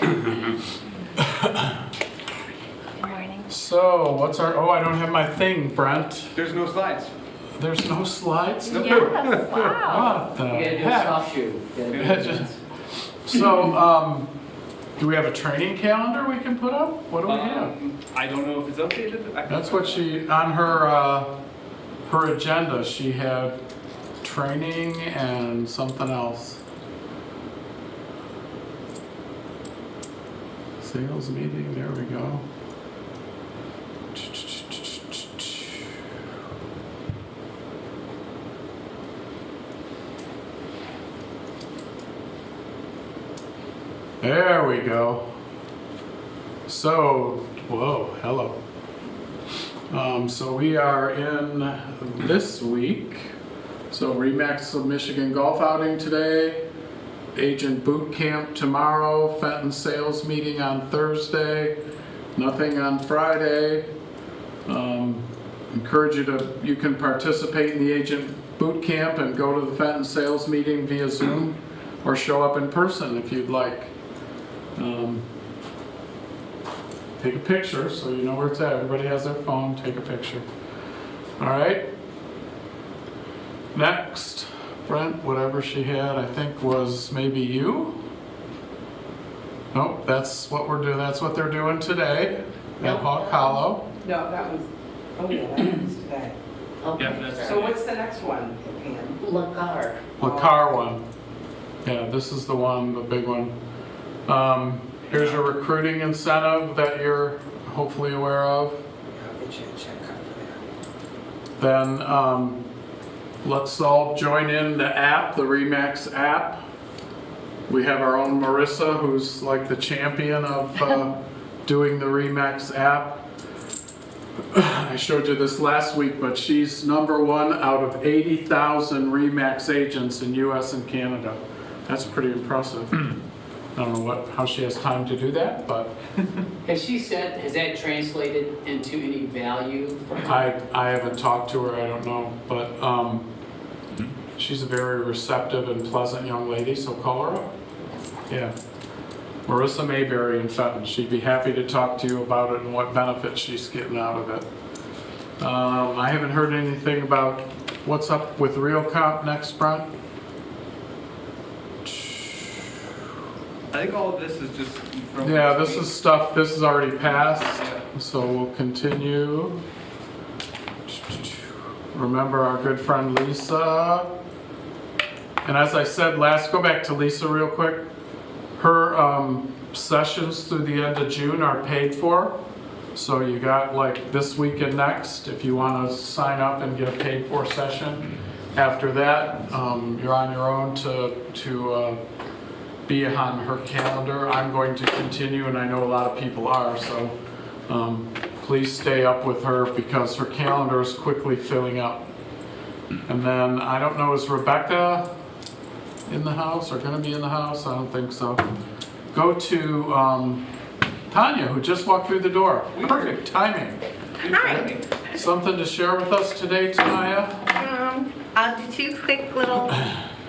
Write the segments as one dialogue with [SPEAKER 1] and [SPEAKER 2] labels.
[SPEAKER 1] Good morning.
[SPEAKER 2] So, what's our, oh, I don't have my thing, Brent.
[SPEAKER 3] There's no slides.
[SPEAKER 2] There's no slides?
[SPEAKER 1] Yes, wow.
[SPEAKER 2] What the
[SPEAKER 4] You gotta do a
[SPEAKER 2] heck?
[SPEAKER 4] soft shoe. You gotta do it.
[SPEAKER 2] So, do we have a training calendar we can put up? What do we have?
[SPEAKER 3] I don't know if it's updated.
[SPEAKER 2] That's what she, on her, her agenda, she had training and something else. Sales meeting, there we go. There we go. So, whoa, hello. So we are in this week. So Remax of Michigan golf outing today, agent boot camp tomorrow, Fenton sales meeting on Thursday, nothing on Friday. Encourage you can participate in the agent boot camp and go to the Fenton sales meeting via Zoom or show up in person if you'd like. Take a picture so you know where it's at. Everybody has their phone, take a picture. All right. Next, Brent, whatever she had, I think was maybe you. Nope, that's what we're doing. That's what they're doing today at Hawk Hollow.
[SPEAKER 5] No, that was, oh yeah, that was today.
[SPEAKER 3] Yeah, that's
[SPEAKER 5] So what's the next one, Pam?
[SPEAKER 4] Lacar.
[SPEAKER 2] The car one. Yeah, this is the one, the big one. Here's your recruiting incentive that you're hopefully aware of.
[SPEAKER 5] I'll get you a check card for that.
[SPEAKER 2] Then let's all join in the app, the Remax app. We have our own Marissa, who's like the champion of doing the Remax app. I showed you this last week, but she's #1 out of 80,000 Remax agents in US and Canada. That's pretty impressive. I don't know how she has time to do that, but
[SPEAKER 4] Has she said, has that translated into any value for her?
[SPEAKER 2] I haven't talked to her, I don't know, but she's a very receptive and pleasant young lady, so call her up. Yeah. Marissa Mayberry in Fenton. She'd be happy to talk to you about it and what benefits she's getting out of it. I haven't heard anything about what's up with RealComp next, Brent.
[SPEAKER 3] I think all of this is just from.
[SPEAKER 2] Yeah, this is stuff, this is already passed, so we'll continue. Remember our good friend Lisa. And as I said go back to Lisa real quick. Her sessions through the end of June are paid for. So you got like this week and next if you want to sign up and get a paid for session. After that, you're on your own to be on her calendar. I'm going to continue, and I know a lot of people are, so please stay up with her because her calendar is quickly filling up. And then, I don't know, is Rebecca in the house or gonna be in the house? I don't think so. Go to Tanya, who just walked through the door. Perfect timing.
[SPEAKER 1] Hi.
[SPEAKER 2] Something to share with us today, Tanya?
[SPEAKER 1] I'll do two quick little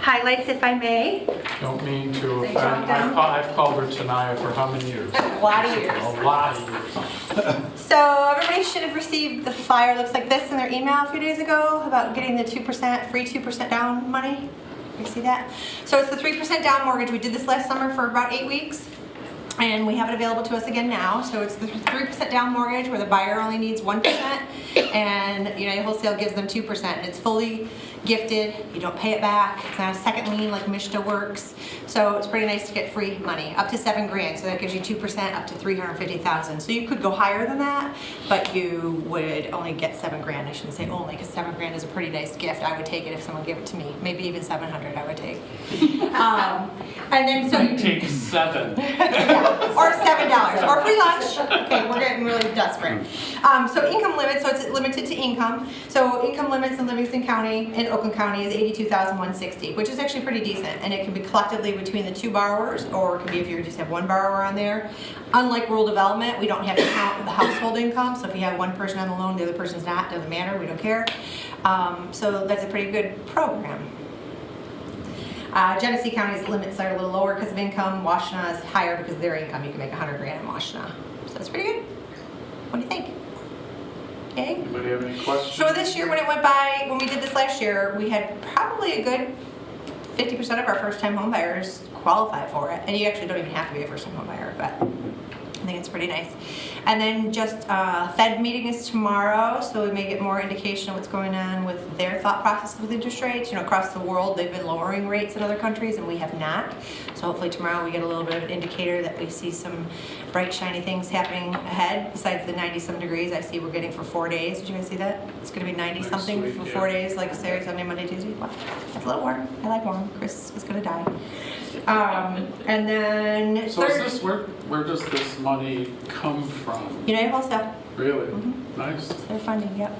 [SPEAKER 1] highlights if I may.
[SPEAKER 2] Don't mean to
[SPEAKER 1] They
[SPEAKER 2] offend.
[SPEAKER 1] jump down.
[SPEAKER 2] I've called her Tania for how many years?
[SPEAKER 1] A lot of years.
[SPEAKER 2] A lot of years.
[SPEAKER 1] So everybody should have received the flyer, looks like this, in their email a few days ago about getting the 2%, free 2% down money. You see that? So it's the 3% down mortgage. We did this last summer for about 8 weeks. And we have it available to us again now. So it's the 3% down mortgage where the buyer only needs 1% and United Wholesale gives them 2%. And it's fully gifted. You don't pay it back. It's not a second lien like Mishta works. So it's pretty nice to get free money up to $7,000. So that gives you 2% up to $350,000. So you could go higher than that, but you would only get $7,000. I shouldn't say only, because $7,000 is a pretty nice gift. I would take it if someone gave it to me. Maybe even 700 I would take. And then so you
[SPEAKER 2] Take 7.
[SPEAKER 1] or $7 or free lunch. Okay, we're getting really desperate. So income limit, so it's limited to income. So income limits in Livingston County and Oakland County is $82,160, which is actually pretty decent, and it can be collectively between the two borrowers, or it can be if you just have one borrower on there. Unlike rural development, we don't have to count the household income. So if you have one person on the loan, the other person's not, doesn't matter. We don't care. So that's a pretty good program. Genesee County's limits are a little lower because of income. Washtenaw is higher because of their income. You can make 100 grand in Washtenaw. So that's pretty good. What do you think? Okay.
[SPEAKER 2] Anybody have any questions?
[SPEAKER 1] So this year, when it went by, when we did this last year, we had probably a good 50% of our first-time home buyers qualify for it. And you actually don't even have to be a first-time home buyer, but I think it's pretty nice. And then just Fed meeting is tomorrow, so we may get more indication of what's going on with their thought process with interest rates. You know, across the world, they've been lowering rates in other countries, and we have not. So hopefully tomorrow we get a little bit of an indicator that we see some bright, shiny things happening ahead. Besides the 90-some degrees I see we're getting for 4 days. Did you guys see that? It's going to be 90-something
[SPEAKER 2] Next
[SPEAKER 1] for
[SPEAKER 2] week,
[SPEAKER 1] 4
[SPEAKER 2] yeah.
[SPEAKER 1] days, like Saturday, Sunday, Monday, Tuesday. Wow, that's a little warm. I like warm. Chris is going to die. And then
[SPEAKER 2] So is this, where does this money come from?
[SPEAKER 1] United Wholesale.
[SPEAKER 2] Really?
[SPEAKER 1] Mm-hmm.
[SPEAKER 2] Nice.
[SPEAKER 1] They're funding, yep.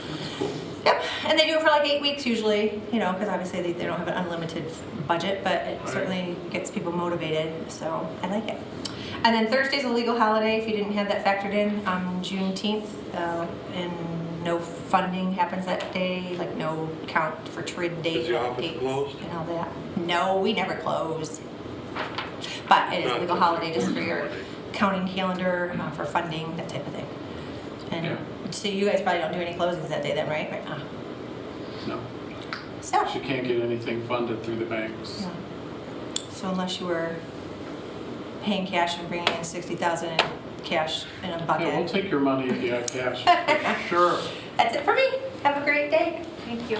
[SPEAKER 2] That's cool.
[SPEAKER 1] Yep, and they do it for like 8 weeks usually, you know, because obviously they don't have an unlimited budget, but it
[SPEAKER 2] Right.
[SPEAKER 1] certainly gets people motivated, so I like it. And then Thursday's a legal holiday, if you didn't have that factored in, on Juneteenth, and no funding happens that day, like no count for TRID date.
[SPEAKER 6] Is the office
[SPEAKER 1] dates
[SPEAKER 6] closed?
[SPEAKER 1] And all that. No, we never close. But it is a legal holiday just for your counting calendar, for funding, that type of thing. And
[SPEAKER 2] Yeah.
[SPEAKER 1] so you guys probably don't do any closings that day then, right? Right.
[SPEAKER 2] No,
[SPEAKER 1] So,
[SPEAKER 2] she can't get anything funded through the banks.
[SPEAKER 1] yeah. So unless you were paying cash and bringing in 60,000 in cash in a
[SPEAKER 2] Yeah, we'll
[SPEAKER 1] bucket.
[SPEAKER 2] take your money if you have cash, for sure.
[SPEAKER 1] That's it for me. Have a great day.
[SPEAKER 7] Thank you.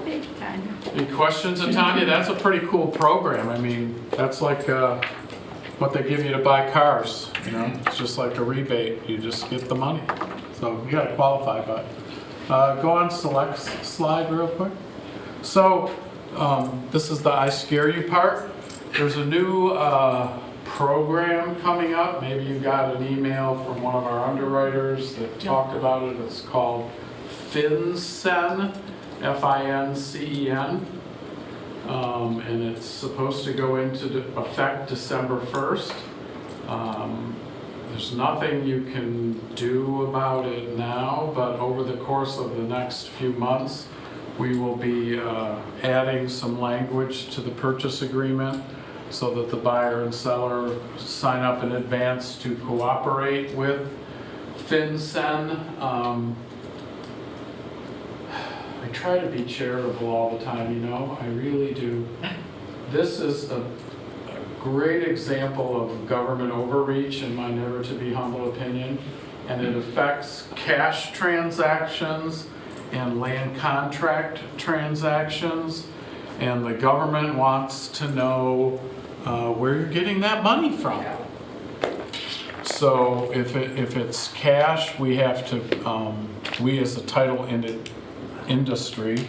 [SPEAKER 7] Big time.
[SPEAKER 2] Any questions, Tanya? That's a pretty cool program. I mean, that's like what they give you to buy cars, you know? It's just like a rebate. You just get the money. So you gotta qualify, but go on select slide real quick. So this is the I scare you part. There's a new program coming up. Maybe you got an email from one of our underwriters that talked about it. It's called FinCEN, F-I-N-C-E-N. And it's supposed to go into effect December 1st. There's nothing you can do about it now, but over the course of the next few months, we will be adding some language to the purchase agreement so that the buyer and seller sign up in advance to cooperate with FinCEN. I try to be charitable all the time, you know, I really do. This is a great example of government overreach, in my never to be humble opinion, and it affects cash transactions and land contract transactions, and the government wants to know where you're getting that money from. So if it's cash, we have to, we as a title industry,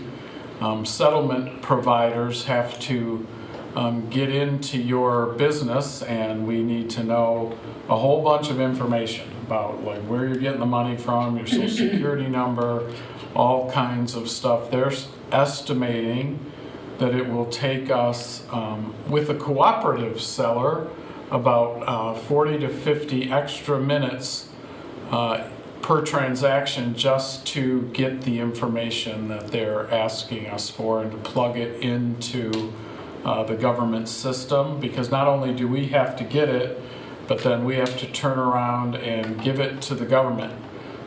[SPEAKER 2] settlement providers have to get into your business, and we need to know a whole bunch of information about like where you're getting the money from, your social security number, all kinds of stuff. They're estimating that it will take us, with a cooperative seller, about 40 to 50 extra minutes per transaction just to get the information that they're asking us for and to plug it into the government system, because not only do we have to get it, but then we have to turn around and give it to the government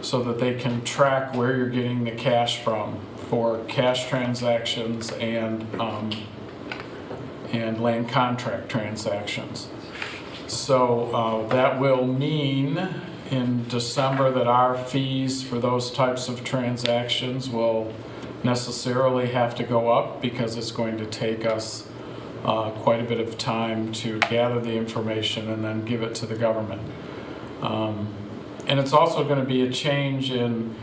[SPEAKER 2] so that they can track where you're getting the cash from for cash transactions and land contract transactions. So that will mean in December that our fees for those types of transactions will necessarily have to go up, because it's going to take us quite a bit of time to gather the information and then give it to the government. And it's also going to be a change in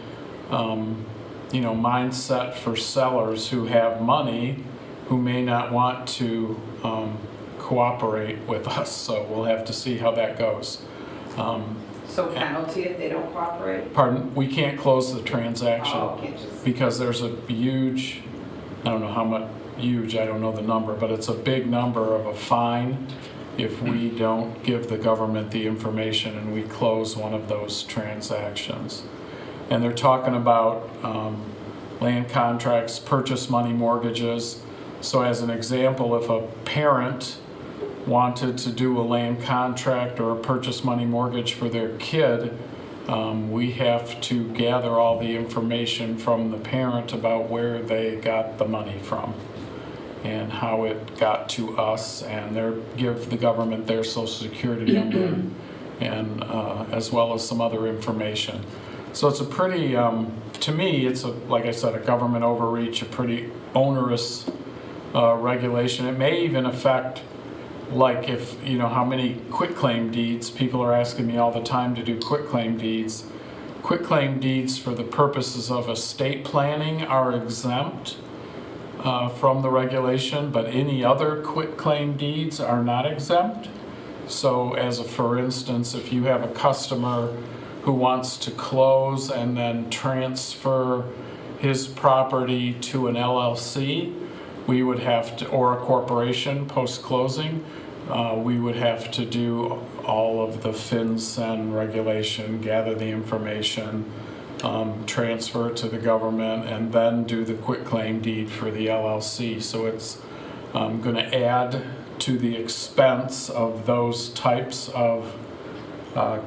[SPEAKER 2] mindset for sellers who have money who may not want to cooperate with us. So we'll have to see how that goes.
[SPEAKER 5] So penalty if they don't cooperate?
[SPEAKER 2] Pardon, we can't close the transaction
[SPEAKER 5] Oh, can't just,
[SPEAKER 2] because there's a huge, I don't know how much, huge, I don't know the number, but it's a big number of a fine if we don't give the government the information and we close one of those transactions. And they're talking about land contracts, purchase money mortgages, So as an example, if a parent wanted to do a land contract or a purchase money mortgage for their kid, we have to gather all the information from the parent about where they got the money from and how it got to us, and give the government their social security number, and as well as some other information. So it's a pretty, to me, it's like I said, a government overreach, a pretty onerous regulation. It may even affect, like, if, how many quitclaim deeds, people are asking me all the time to do quitclaim deeds. Quitclaim deeds for the purposes of estate planning are exempt from the regulation, but any other quitclaim deeds are not exempt. So for instance, if you have a customer who wants to close and then transfer his property to an LLC, we would have to, or a corporation post-closing, we would have to do all of the FinCEN regulation, gather the information, transfer it to the government, and then do the quitclaim deed for the LLC. So it's going to add to the expense of those types of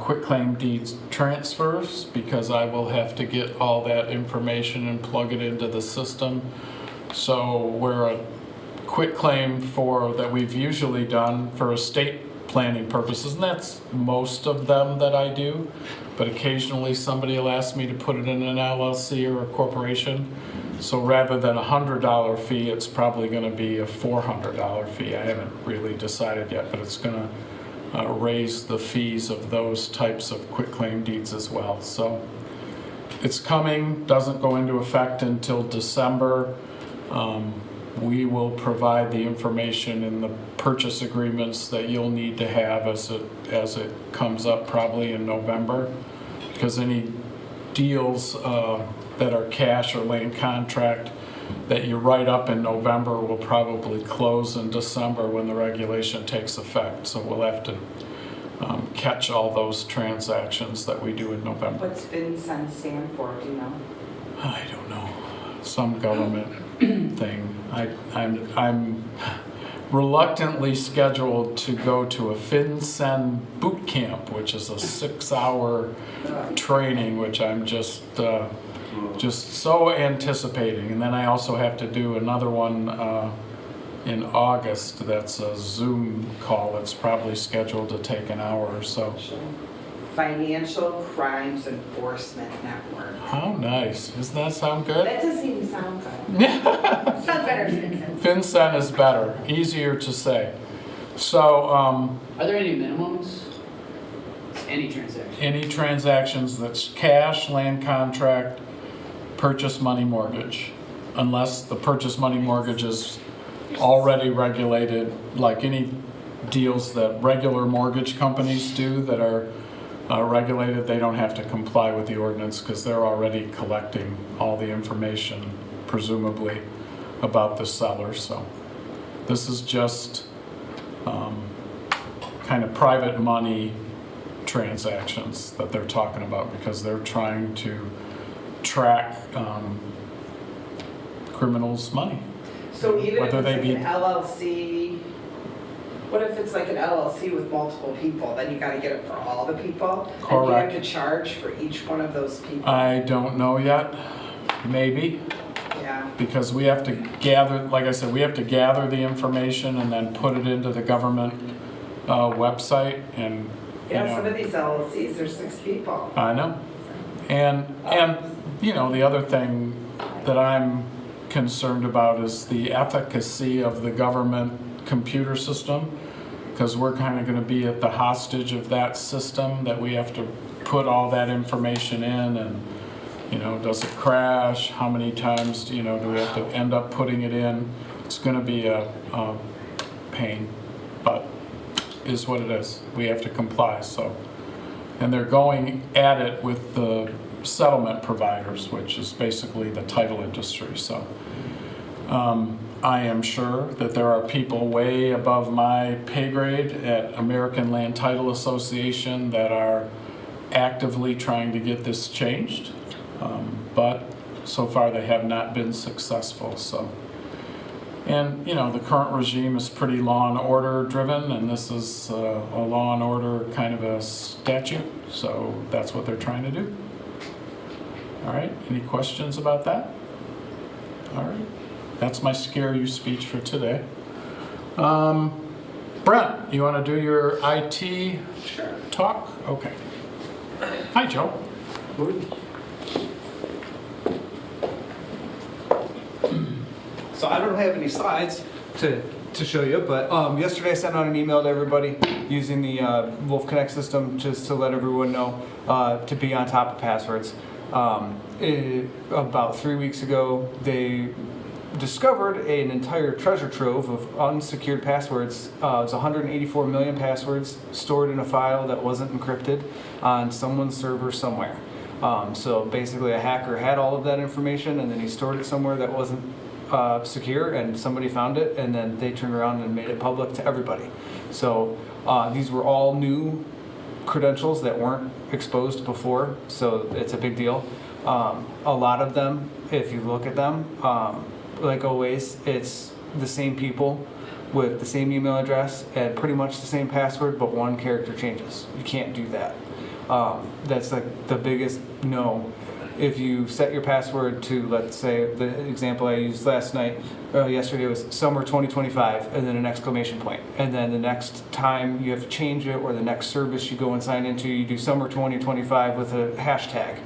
[SPEAKER 2] quitclaim deed transfers, because I will have to get all that information and plug it into the system. So where a quitclaim that we've usually done for estate planning purposes, and that's most of them that I do, but occasionally somebody will ask me to put it in an LLC or a corporation. So rather than a $100 fee, it's probably going to be a $400 fee. I haven't really decided yet, but it's going to raise the fees of those types of quitclaim deeds as well. So it's coming, doesn't go into effect until December. We will provide the information in the purchase agreements that you'll need to have as it comes up probably in November, because any deals that are cash or land contract that you write up in November will probably close in December when the regulation takes effect. So we'll have to catch all those transactions that we do in November.
[SPEAKER 5] What's FinCEN stand for, do you know?
[SPEAKER 2] I don't know, some government thing. I'm reluctantly scheduled to go to a FinCEN boot camp, which is a 6-hour training, which I'm just so anticipating. And then I also have to do another one in August. That's a Zoom call. It's probably scheduled to take an hour or so.
[SPEAKER 5] Financial Crimes Enforcement Network.
[SPEAKER 2] How nice. Doesn't that sound good?
[SPEAKER 5] That doesn't even sound good.
[SPEAKER 1] Sounds better than
[SPEAKER 2] FinCEN is better, easier to say. So
[SPEAKER 4] Are there any minimums? Any transaction?
[SPEAKER 2] any transactions that's cash, land contract, purchase money mortgage, unless the purchase money mortgage is already regulated, like any deals that regular mortgage companies do that are regulated, they don't have to comply with the ordinance because they're already collecting all the information, presumably, about the seller. So this is just kind of private money transactions that they're talking about, because they're trying to track criminals' money.
[SPEAKER 5] So even if
[SPEAKER 2] Whether
[SPEAKER 5] it's
[SPEAKER 2] they
[SPEAKER 5] like
[SPEAKER 2] be-
[SPEAKER 5] an LLC, what if it's like an LLC with multiple people? Then you gotta get it for all the people?
[SPEAKER 2] Correct.
[SPEAKER 5] And you have to charge for each one of those people?
[SPEAKER 2] I don't know yet, maybe,
[SPEAKER 5] Yeah.
[SPEAKER 2] because we have to gather, like I said, we have to gather the information and then put it into the government website, and
[SPEAKER 5] Yeah, some of these LLCs, there's 6 people.
[SPEAKER 2] I know. And the other thing that I'm concerned about is the efficacy of the government computer system, because we're kind of going to be at the hostage of that system, that we have to put all that information in, and does it crash? How many times do we have to end up putting it in? It's going to be a pain, but is what it is. We have to comply. So, and they're going at it with the settlement providers, which is basically the title industry. So I am sure that there are people way above my pay grade at American Land Title Association that are actively trying to get this changed, but so far they have not been successful. So And, you know, the current regime is pretty law and order driven, and this is a law and order kind of a statute, so that's what they're trying to do. All right, any questions about that? All right, that's my scare you speech for today. Brent, you want to do your IT talk? Okay. Hi, Joe.
[SPEAKER 6] So I don't have any slides to show you, but yesterday I sent out an email to everybody using the Wolf Connect system just to let everyone know to be on top of passwords. About 3 weeks ago, they discovered an entire treasure trove of unsecured passwords. It was 184 million passwords stored in a file that wasn't encrypted on someone's server somewhere. So basically a hacker had all of that information and then he stored it somewhere that wasn't secure, and somebody found it, and then they turned around and made it public to everybody. So these were all new credentials that weren't exposed before, so it's a big deal. A lot of them, if you look at them, like always, it's the same people with the same email address and pretty much the same password, but one character changes. You can't do that. That's like the biggest no. If you set your password to, let's say, the example I used yesterday was summer 2025, and then an exclamation point. And then the next time you have to change it, or the next service you go and sign into, you do summer 2025 with a hashtag.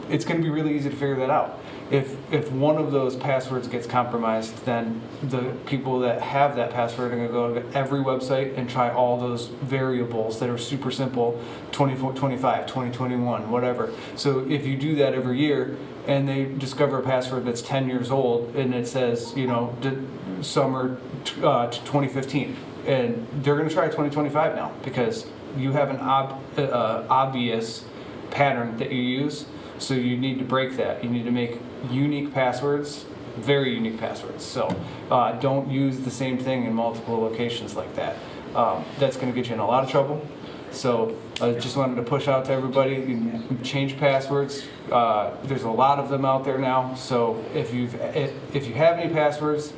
[SPEAKER 6] It's going to be really easy to figure that out. If one of those passwords gets compromised, then the people that have that password are going to go to every website and try all those variables that are super simple, 2025, 2021, whatever. So if you do that every year and they discover a password that's 10 years old and it says, you know, summer 2015, and they're going to try 2025 now because you have an obvious pattern that you use. So you need to break that. You need to make unique passwords, very unique passwords. So don't use the same thing in multiple locations like that. That's going to get you in a lot of trouble. So I just wanted to push out to everybody, you can change passwords. There's a lot of them out there now. So if you have any passwords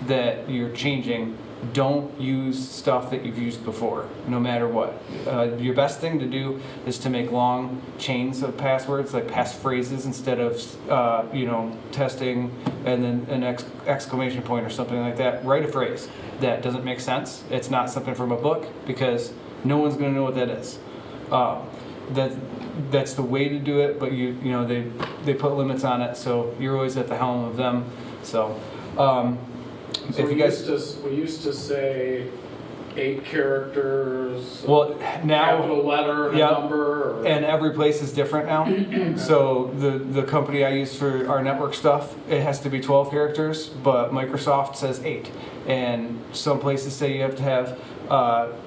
[SPEAKER 6] that you're changing, don't use stuff that you've used before, no matter what. Your best thing to do is to make long chains of passwords, like passphrases, instead of testing and then an exclamation point or something like that. Write a phrase that doesn't make sense. It's not something from a book, because no one's going to know what that is. That's the way to do it, but they put limits on it, so you're always at the helm of them. So.
[SPEAKER 2] So we used to say 8 characters,
[SPEAKER 6] well, now,
[SPEAKER 2] capital letter, and a number. Or...
[SPEAKER 6] And every place is different now. So the company I use for our network stuff, it has to be 12 characters, but Microsoft says 8. And some places say you have to have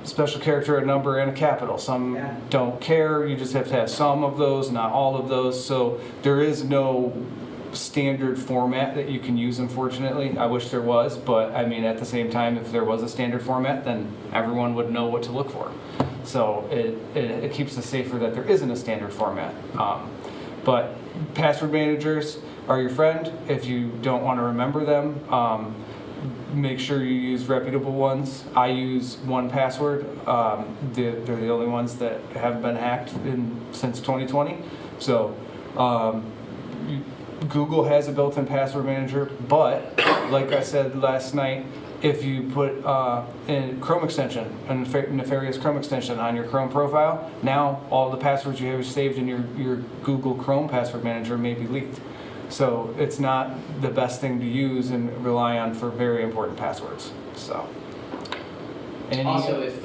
[SPEAKER 6] special character, a number, and a capital. Some don't care. You just have to have some of those, not all of those. So there is no standard format that you can use, unfortunately. I wish there was, but I mean, at the same time, if there was a standard format, then everyone would know what to look for. So it keeps us safer that there isn't a standard format. But password managers are your friend. If you don't want to remember them, make sure you use reputable ones. I use 1Password. They're the only ones that haven't been hacked since 2020. So Google has a built-in password manager, but like I said last night, if you put a Chrome extension, a nefarious Chrome extension on your Chrome profile, now all the passwords you have saved in your Google Chrome password manager may be leaked. So it's not the best thing to use and rely on for very important passwords. So.
[SPEAKER 4] Also, if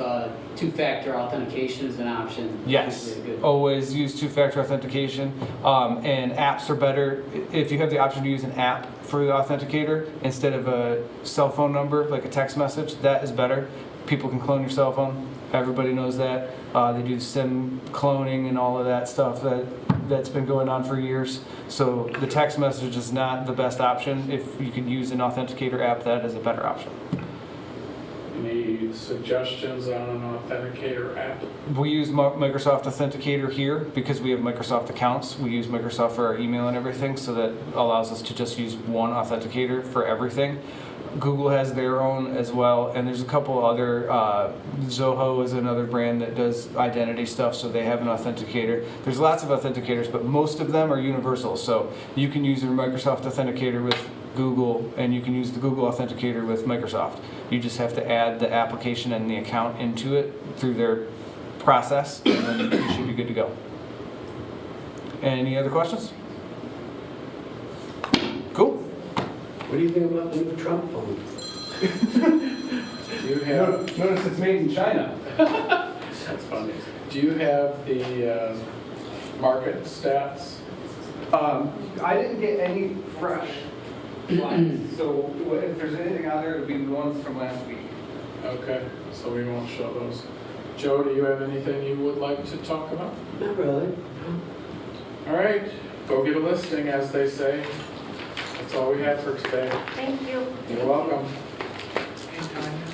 [SPEAKER 4] two-factor authentication is an option.
[SPEAKER 6] Yes,
[SPEAKER 4] good.
[SPEAKER 6] always use two-factor authentication. And apps are better. If you have the option to use an app for the authenticator instead of a cell phone number, like a text message, that is better. People can clone your cell phone. Everybody knows that. They do SIM cloning and all of that stuff that's been going on for years. So the text message is not the best option. If you can use an authenticator app, that is a better option.
[SPEAKER 2] Any suggestions on an authenticator app?
[SPEAKER 6] We use Microsoft Authenticator here because we have Microsoft accounts. We use Microsoft for our email and everything, so that allows us to just use one authenticator for everything. Google has their own as well, and there's a couple other, Zoho is another brand that does identity stuff, so they have an authenticator. There's lots of authenticators, but most of them are universal, so you can use your Microsoft Authenticator with Google, and you can use the Google Authenticator with Microsoft. You just have to add the application and the account into it through their process, and then you should be good to go. Any other questions? Cool.
[SPEAKER 8] What do you think about the new Trump phone?
[SPEAKER 2] Do you have,
[SPEAKER 6] Notice it's made in China.
[SPEAKER 2] that's funny. Do you have the market stats?
[SPEAKER 6] I didn't get any fresh ones, so if there's anything out there, it'll be the ones from last week.
[SPEAKER 2] Okay, so we won't show those. Joe, do you have anything you would like to talk about?
[SPEAKER 8] Not really.
[SPEAKER 2] All right, go get a listing, as they say. That's all we have for today.
[SPEAKER 1] Thank you.
[SPEAKER 2] You're welcome.
[SPEAKER 5] Anytime.